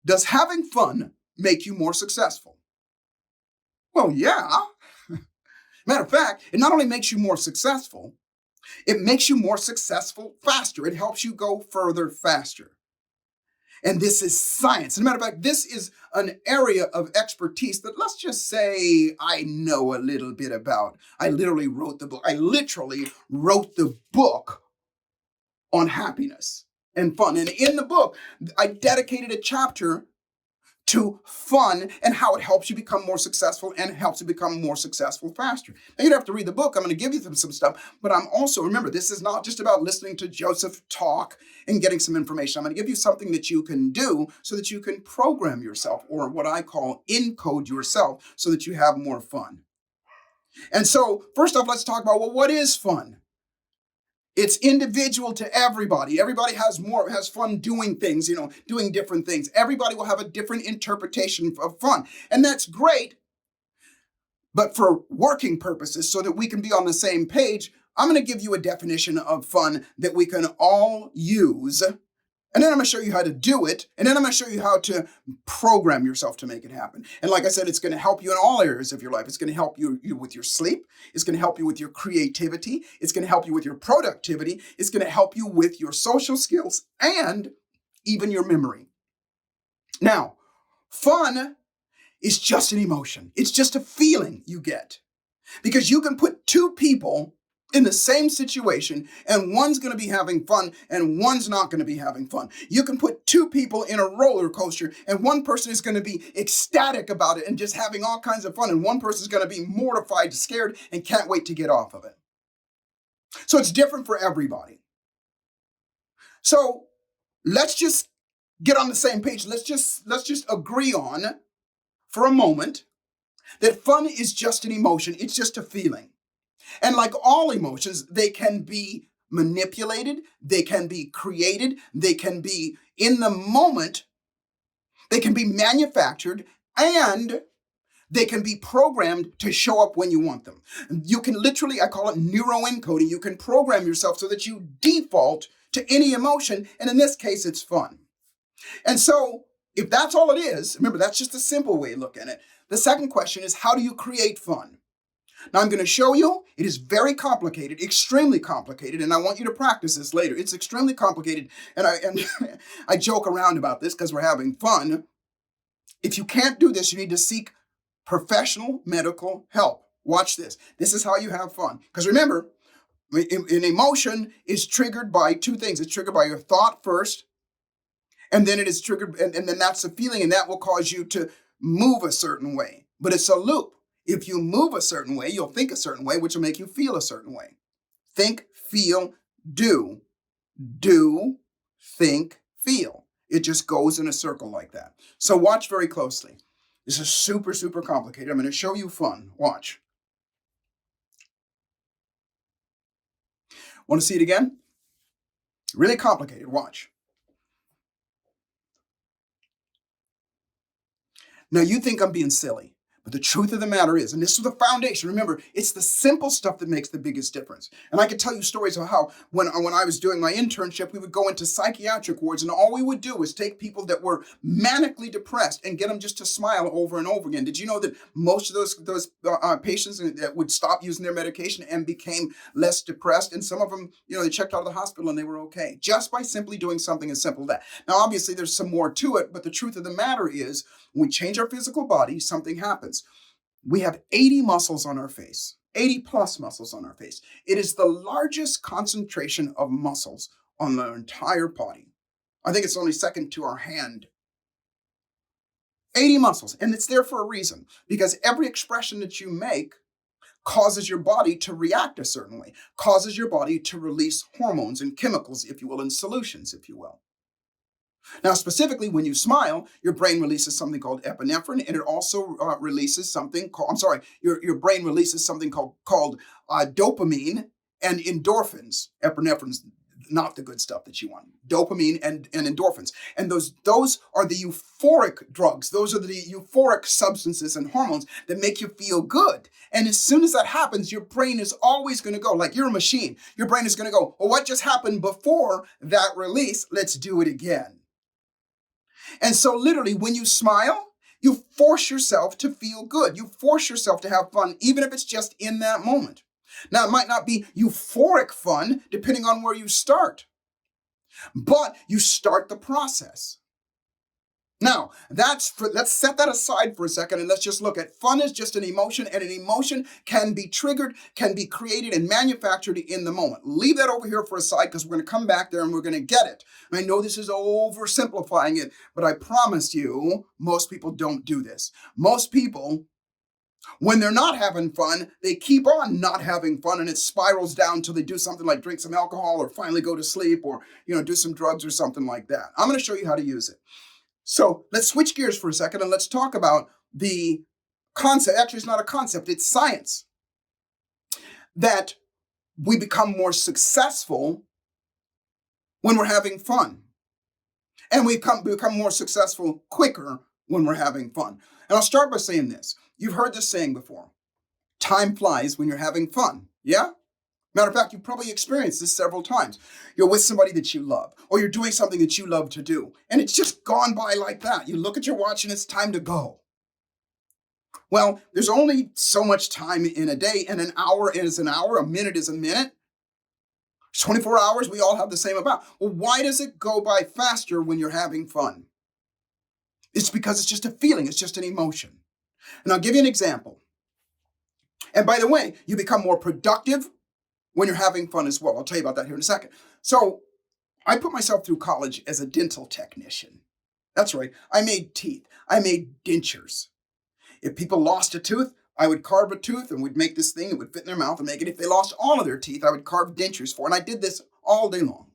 Does having fun make you more successful? Well, yeah. Matter of fact, it not only makes you more successful, it makes you more successful faster. It helps you go further faster. And this is science. As a matter of fact, this is an area of expertise that, let's just say, I know a little bit about. I literally wrote the book. I literally wrote the book on happiness and fun. And in the book, I dedicated a chapter to fun and how it helps you become more successful and helps you become more successful faster. Now, you don't have to read the book. I'm going to give you some stuff, but I'm also, remember, this is not just about listening to Joseph talk and getting some information. I'm going to give you something that you can do so that you can program yourself, or what I call encode yourself, so that you have more fun. And so, first off, let's talk about, well, what is fun? It's individual to everybody. Everybody has fun doing things, doing different things. Everybody will have a different interpretation of fun. And that's great. But for working purposes, so that we can be on the same page, I'm going to give you a definition of fun that we can all use. And then I'm going to show you how to do it. And then I'm going to show you how to program yourself to make it happen. And like I said, it's going to help you in all areas of your life. It's going to help you with your sleep. It's going to help you with your creativity. It's going to help you with your productivity. It's going to help you with your social skills and even your memory. Now, fun is just an emotion. It's just a feeling you get. Because you can put two people in the same situation, and one's going to be having fun and one's not going to be having fun. You can put two people in a roller coaster, and one person is going to be ecstatic about it and just having all kinds of fun, and one person is going to be mortified, scared, and can't wait to get off of it. So it's different for everybody. So let's just get on the same page. Let's just agree on, for a moment, that fun is just an emotion. It's just a feeling. And like all emotions, they can be manipulated, they can be created, they can be in the moment, they can be manufactured, and they can be programmed to show up when you want them. You can literally, I call it neuroencoding. You can program yourself so that you default to any emotion, and in this case, it's fun. And so, if that's all it is, remember, that's just a simple way of looking at it. The second question is, how do you create fun? Now, I'm going to show you. It is very complicated, extremely complicated, and I want you to practice this later. It's extremely complicated, and I joke around about this because we're having fun. If you can't do this, you need to seek professional medical help. Watch this. This is how you have fun. Because remember, an emotion is triggered by two things. It's triggered by your thought first, and then it is triggered, and then that's a feeling, and that will cause you to move a certain way. But it's a loop. If you move a certain way, you'll think a certain way, which will make you feel a certain way. Think, feel, do. Do, think, feel. It just goes in a circle like that. So watch very closely. This is super, super complicated. I'm going to show you fun. Watch. Want to see it again? Really complicated. Watch. Now you think I'm being silly. But the truth of the matter is, and this is the foundation, remember, it's the simple stuff that makes the biggest difference. And I could tell you stories of how when I was doing my internship, we would go into psychiatric wards, and all we would do was take people that were manically depressed and get them just to smile over and over again. Did you know that most of those patients that would stop using their medication and became less depressed? And some of them, they checked out of the hospital and they were okay, just by simply doing something as simple as that. Now, obviously, there's some more to it, but the truth of the matter is, when we change our physical body, something happens. We have 80 muscles on our face, 80 plus muscles on our face. It is the largest concentration of muscles on the entire body. I think it's only second to our hand. 80 muscles, and it's there for a reason, because every expression that you make causes your body to react a certain way, causes your body to release hormones and chemicals, if you will, and solutions, if you will. Now, specifically, when you smile, your brain releases something called epinephrine, and it also releases something called, your brain releases something called dopamine and endorphins. Epinephrine's not the good stuff that you want. Dopamine and endorphins. And those are the euphoric drugs. Those are the euphoric substances and hormones that make you feel good. And as soon as that happens, your brain is always going to go, like you're a machine. Your brain is going to go, well, what just happened before that release? Let's do it again. And so, literally, when you smile, you force yourself to feel good. You force yourself to have fun, even if it's just in that moment. Now, it might not be euphoric fun, depending on where you start, but you start the process. Now, let's set that aside for a second and let's just look at fun is just an emotion, and an emotion can be triggered, can be created and manufactured in the moment. Leave that over here for a side because we're going to come back there and we're going to get it. And I know this is oversimplifying it, but I promise you, most people don't do this. Most people, when they're not having fun, they keep on not having fun, and it spirals down until they do something like drink some alcohol or finally go to sleep or, do some drugs or something like that. I'm going to show you how to use it. So let's switch gears for a second and let's talk about the concept. Actually, it's not a concept, it's science. That we become more successful when we're having fun. And we become more successful quicker when we're having fun. And I'll start by saying this. You've heard this saying before. Time flies when you're having fun. Yeah? Matter of fact, you've probably experienced this several times. You're with somebody that you love, or you're doing something that you love to do, and it's just gone by like that. You look at your watch and it's time to go. Well, there's only so much time in a day, and an hour is an hour, a minute is a minute. 24 hours, we all have the same amount. Well, why does it go by faster when you're having fun? It's because it's just a feeling, it's just an emotion. And I'll give you an example. And by the way, you become more productive when you're having fun as well. I'll tell you about that here in a second. So I put myself through college as a dental technician. That's right. I made teeth. I made dentures. If people lost a tooth, I would carve a tooth and we'd make this thing. It would fit in their mouth and make it. If they lost all of their teeth, I would carve dentures for. And I did this all day long.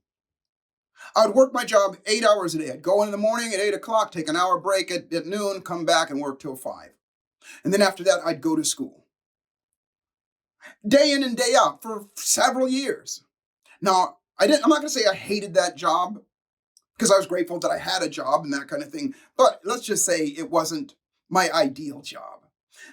I would work my job 8 hours a day. I'd go in the morning at 8 o'clock, take an hour break at noon, come back and work till 5. And then after that, I'd go to school. Day in and day out for several years. Now, I'm not going to say I hated that job because I was grateful that I had a job and that kind of thing. But let's just say it wasn't my ideal job.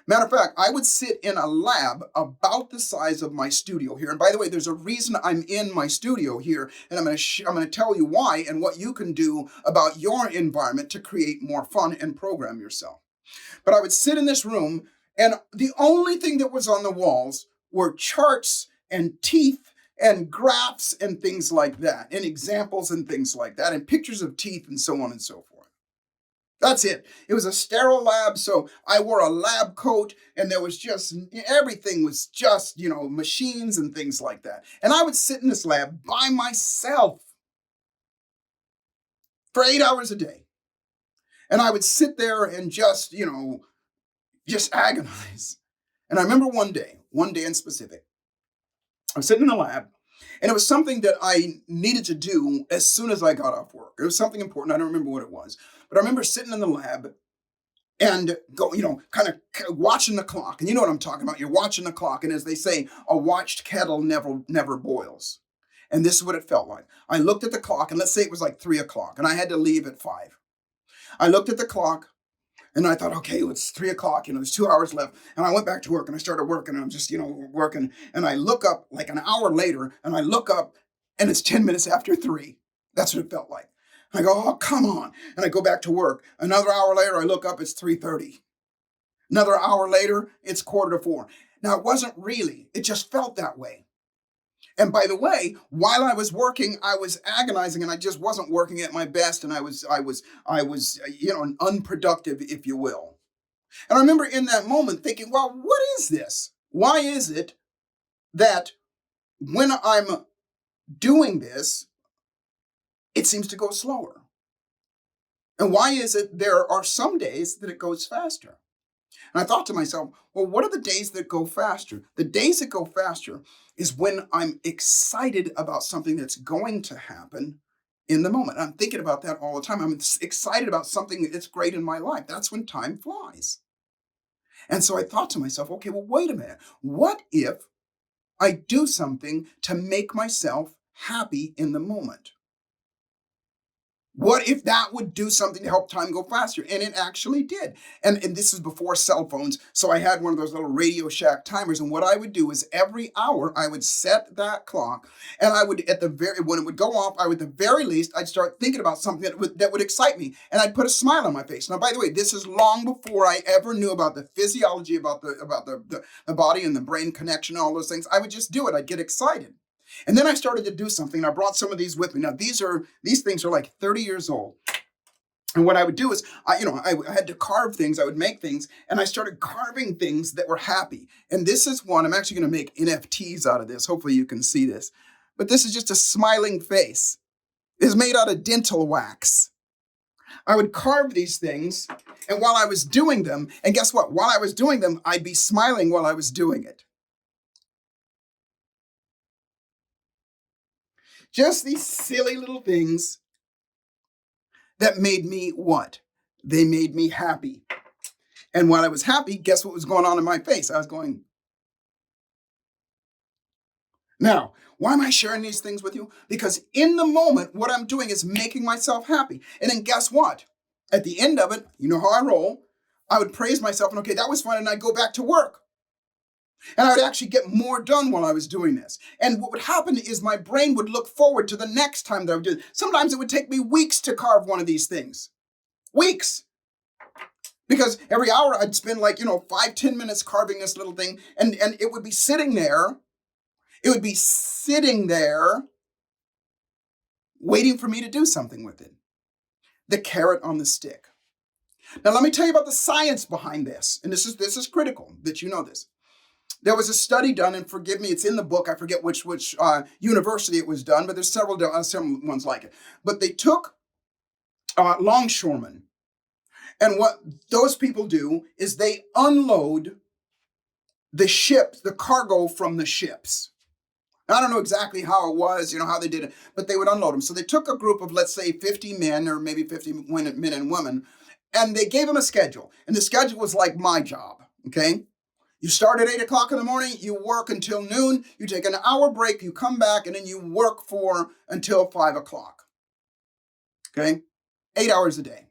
Matter of fact, I would sit in a lab about the size of my studio here. And by the way, there's a reason I'm in my studio here, and I'm going to tell you why and what you can do about your environment to create more fun and program yourself. But I would sit in this room, and the only thing that was on the walls were charts and teeth and graphs and things like that, and examples and things like that, and pictures of teeth and so on and so forth. That's it. It was a sterile lab, so I wore a lab coat, and there was just, everything was just, machines and things like that. And I would sit in this lab by myself for 8 hours a day. And I would sit there and just agonize. And I remember one day in specific, I was sitting in the lab, and it was something that I needed to do as soon as I got off work. It was something important. I don't remember what it was. But I remember sitting in the lab and kind of watching the clock. And you know what I'm talking about. You're watching the clock. And as they say, a watched kettle never boils. And this is what it felt like. I looked at the clock, and let's say it was like 3 o'clock, and I had to leave at 5. I looked at the clock, and I thought, okay, it's 3 o'clock, there's 2 hours left. And I went back to work, and I started working, and I'm just, working. And I look up like an hour later, and I look up, and it's 10 minutes after 3. That's what it felt like. And I go, oh, come on. And I go back to work. Another hour later, I look up, it's 3:30. Another hour later, it's 3:45. Now, it wasn't really. It just felt that way. And by the way, while I was working, I was agonizing, and I just wasn't working at my best, and I was unproductive, if you will. And I remember in that moment thinking, well, what is this? Why is it that when I'm doing this, it seems to go slower? And why is it there are some days that it goes faster? And I thought to myself, well, what are the days that go faster? The days that go faster is when I'm excited about something that's going to happen in the moment. I'm thinking about that all the time. I'm excited about something that's great in my life. That's when time flies. And so I thought to myself, okay, well, wait a minute. What if I do something to make myself happy in the moment? What if that would do something to help time go faster? And it actually did. And this is before cell phones. So I had one of those little Radio Shack timers. And what I would do is every hour I would set that clock. And I would, when it would go off, I would, at the very least, I'd start thinking about something that would excite me. And I'd put a smile on my face. Now, by the way, this is long before I ever knew about the physiology, about the body and the brain connection, all those things. I would just do it. I'd get excited. And then I started to do something. I brought some of these with me. Now, these things are like 30 years old. And what I would do is, I had to carve things. I would make things, and I started carving things that were happy. And this is one. I'm actually going to make NFTs out of this. Hopefully you can see this. But this is just a smiling face. It's made out of dental wax. I would carve these things, and while I was doing them, and guess what? While I was doing them, I'd be smiling while I was doing it. Just these silly little things that made me what? They made me happy. And while I was happy, guess what was going on in my face? I was going. Now, why am I sharing these things with you? Because in the moment, what I'm doing is making myself happy. And then guess what? At the end of it, you know how I roll. I would praise myself and okay, that was fun. And I'd go back to work. And I would actually get more done while I was doing this. And what would happen is my brain would look forward to the next time that I would do it. Sometimes it would take me weeks to carve one of these things. Weeks. Because every hour I'd spend 5-10 minutes carving this little thing. And it would be sitting there. It would be sitting there waiting for me to do something with it. The carrot on the stick. Now let me tell you about the science behind this. And this is critical that you know this. There was a study done, and forgive me, it's in the book. I forget which university it was done, but there's several ones like it. But they took longshoremen, and what those people do is they unload the ships, the cargo from the ships. I don't know exactly how it was, how they did it, but they would unload them. So they took a group of, let's say, 50 men or maybe 50 men and women, and they gave them a schedule. And the schedule was like my job, okay? You start at 8 o'clock in the morning, you work until noon, you take an hour break, you come back, and then you work until 5 o'clock. Okay? 8 hours a day.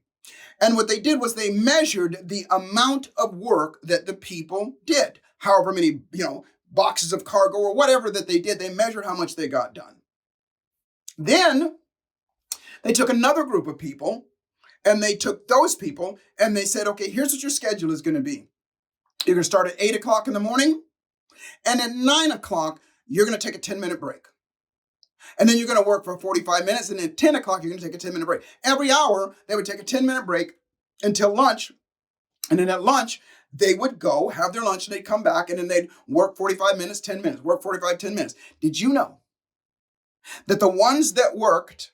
And what they did was they measured the amount of work that the people did. However many, boxes of cargo or whatever that they did, they measured how much they got done. Then they took another group of people, and they took those people, and they said, okay, here's what your schedule is going to be. You're going to start at 8 o'clock in the morning, and at 9 o'clock, you're going to take a 10-minute break. And then you're going to work for 45 minutes, and at 10 o'clock, you're going to take a 10-minute break. Every hour, they would take a 10-minute break until lunch, and then at lunch, they would go, have their lunch, and they'd come back, and then they'd work 45 minutes, 10 minutes, work 45, 10 minutes. Did you know that the ones that worked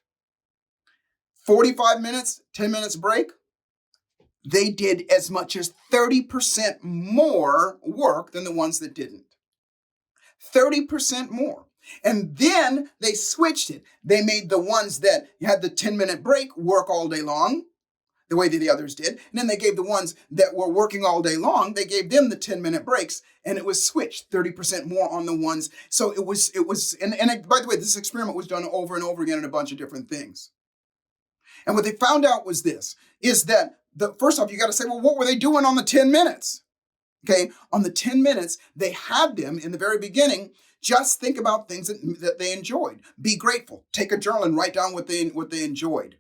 45 minutes, 10 minutes break, they did as much as 30% more work than the ones that didn't. 30% more. And then they switched it. They made the ones that had the 10-minute break work all day long, the way that the others did. And then they gave the ones that were working all day long, they gave them the 10-minute breaks, and it was switched 30% more on the ones. So it was, by the way, this experiment was done over and over again in a bunch of different things. And what they found out was this, is that first off, you got to say, well, what were they doing on the 10 minutes? Okay, on the 10 minutes, they had them in the very beginning just think about things that they enjoyed. Be grateful. Take a journal and write down what they enjoyed.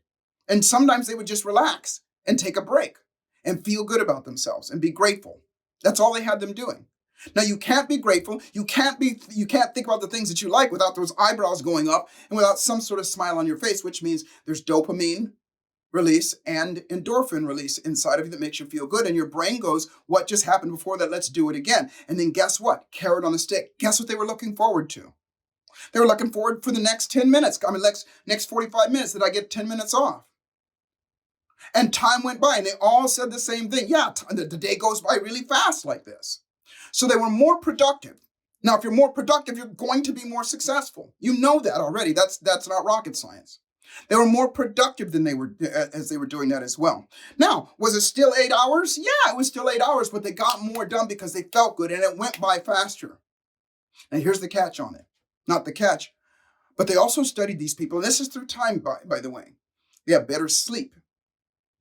And sometimes they would just relax and take a break and feel good about themselves and be grateful. That's all they had them doing. Now, you can't be grateful. You can't think about the things that you like without those eyebrows going up and without some sort of smile on your face, which means there's dopamine release and endorphin release inside of you that makes you feel good. And your brain goes, what just happened before that? Let's do it again. And then guess what? Carrot on the stick. Guess what they were looking forward to? They were looking forward for the next 10 minutes. Next 45 minutes that I get 10 minutes off. And time went by and they all said the same thing. Yeah, the day goes by really fast like this. So they were more productive. Now, if you're more productive, you're going to be more successful. You know that already. That's not rocket science. They were more productive than they were as they were doing that as well. Now, was it still 8 hours? Yeah, it was still 8 hours, but they got more done because they felt good and it went by faster. Now, here's the catch on it. Not the catch, but they also studied these people. And this is through time, by the way. They have better sleep.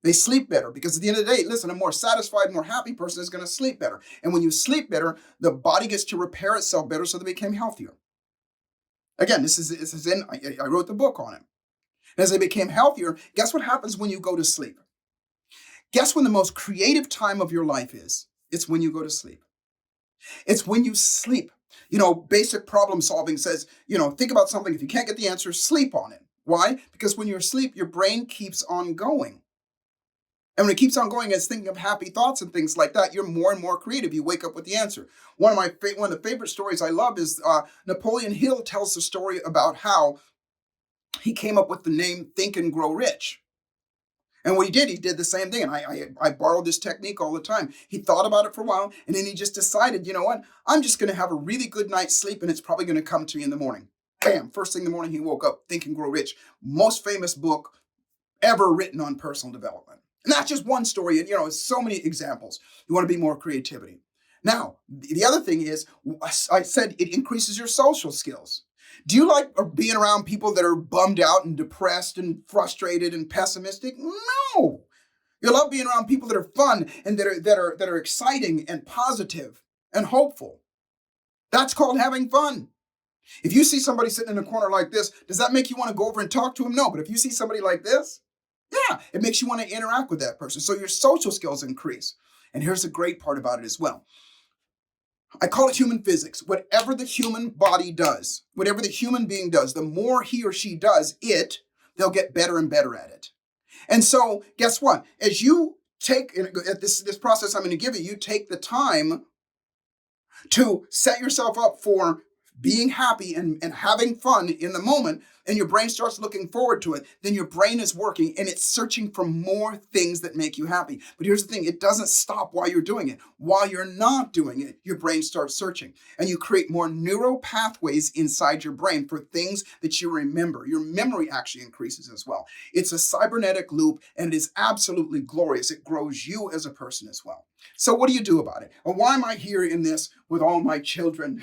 They sleep better because at the end of the day, listen, a more satisfied, more happy person is going to sleep better. And when you sleep better, the body gets to repair itself better so they become healthier. Again, this is in, I wrote the book on it. And as they became healthier, guess what happens when you go to sleep? Guess when the most creative time of your life is? It's when you go to sleep. It's when you sleep. Basic problem solving says, think about something. If you can't get the answer, sleep on it. Why? Because when you're asleep, your brain keeps on going. And when it keeps on going, it's thinking of happy thoughts and things like that. You're more and more creative. You wake up with the answer. One of the favorite stories I love is Napoleon Hill tells the story about how he came up with the name Think and Grow Rich. And what he did the same thing. And I borrowed this technique all the time. He thought about it for a while, and then he just decided, you know what? I'm just going to have a really good night's sleep, and it's probably going to come to me in the morning. Bam! First thing in the morning, he woke up. Think and Grow Rich. Most famous book ever written on personal development. And that's just one story. And, it's so many examples. You want to be more creativity. Now, the other thing is, I said it increases your social skills. Do you like being around people that are bummed out and depressed and frustrated and pessimistic? No. You love being around people that are fun and that are exciting and positive and hopeful. That's called having fun. If you see somebody sitting in a corner like this, does that make you want to go over and talk to him? No. But if you see somebody like this, yeah, it makes you want to interact with that person. So your social skills increase. And here's the great part about it as well. I call it human physics. Whatever the human body does, whatever the human being does, the more he or she does it, they'll get better and better at it. And so guess what? As you take at this process I'm going to give you take the time to set yourself up for being happy and having fun in the moment, and your brain starts looking forward to it, then your brain is working and it's searching for more things that make you happy. But here's the thing, it doesn't stop while you're doing it. While you're not doing it, your brain starts searching and you create more neural pathways inside your brain for things that you remember. Your memory actually increases as well. It's a cybernetic loop and it is absolutely glorious. It grows you as a person as well. So what do you do about it? Well, why am I here in this with all my children,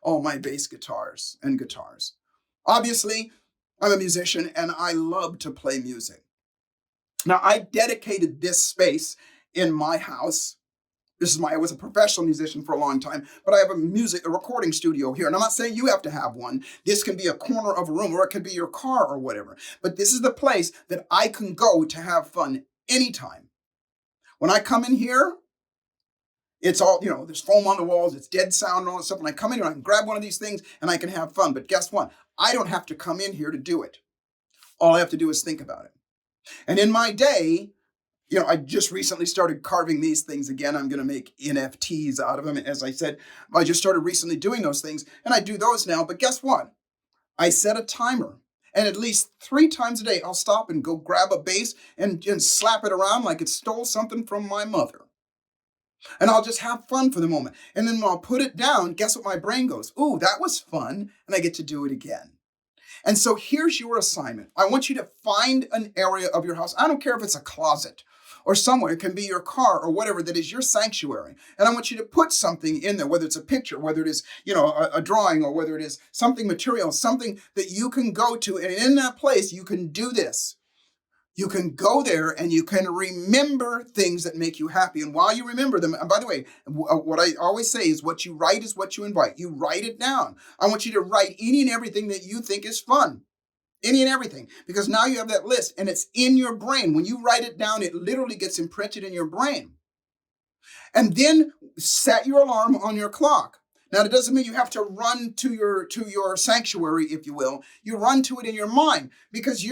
all my bass guitars and guitars? Obviously, I'm a musician and I love to play music. Now, I dedicated this space in my house. I was a professional musician for a long time, but I have a recording studio here. And I'm not saying you have to have one. This can be a corner of a room or it could be your car or whatever. But this is the place that I can go to have fun anytime. When I come in here, it's all, there's foam on the walls, it's dead sound and all that stuff. And I come in here, I can grab one of these things and I can have fun. But guess what? I don't have to come in here to do it. All I have to do is think about it. And in my day, I just recently started carving these things again. I'm going to make NFTs out of them. And as I said, I just started recently doing those things and I do those now. But guess what? I set a timer. And at least 3 times a day, I'll stop and go grab a bass and slap it around like it stole something from my mother. And I'll just have fun for the moment. And then when I'll put it down, guess what my brain goes? Ooh, that was fun. And I get to do it again. And so here's your assignment. I want you to find an area of your house. I don't care if it's a closet or somewhere. It can be your car or whatever that is your sanctuary. And I want you to put something in there, whether it's a picture, whether it is, a drawing, or whether it is something material, something that you can go to. And in that place, you can do this. You can go there and you can remember things that make you happy. And while you remember them, and by the way, what I always say is what you write is what you invite. You write it down. I want you to write any and everything that you think is fun. Any and everything. Because now you have that list and it's in your brain. When you write it down, it literally gets imprinted in your brain. And then set your alarm on your clock. Now, that doesn't mean you have to run to your sanctuary, if you will. You run to it in your mind because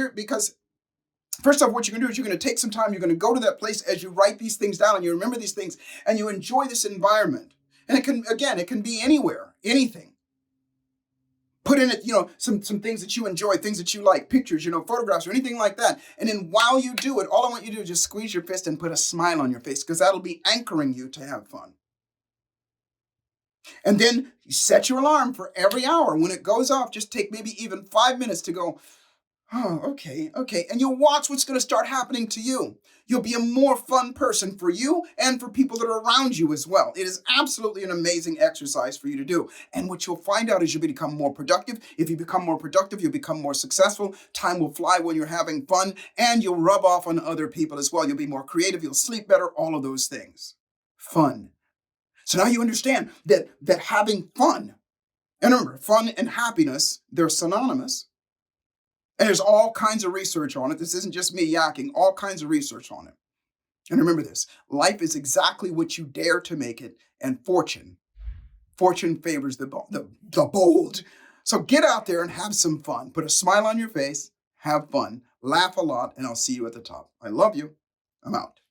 first off, what you're going to do is you're going to take some time. You're going to go to that place as you write these things down and you remember these things and you enjoy this environment. And it can be anywhere, anything. Put in it, some things that you enjoy, things that you like, pictures, photographs or anything like that. And then while you do it, all I want you to do is just squeeze your fist and put a smile on your face because that'll be anchoring you to have fun. And then you set your alarm for every hour. When it goes off, just take maybe even 5 minutes to go, oh, okay. And you'll watch what's going to start happening to you. You'll be a more fun person for you and for people that are around you as well. It is absolutely an amazing exercise for you to do. And what you'll find out is you become more productive. If you become more productive, you'll become more successful. Time will fly when you're having fun, and you'll rub off on other people as well. You'll be more creative, you'll sleep better, all of those things. Fun. So now you understand that having fun, and remember, fun and happiness, they're synonymous. And there's all kinds of research on it. This isn't just me yakking, all kinds of research on it. And remember this, life is exactly what you dare to make it, and fortune favors the bold. So get out there and have some fun. Put a smile on your face, have fun, laugh a lot, and I'll see you at the top. I love you. I'm out.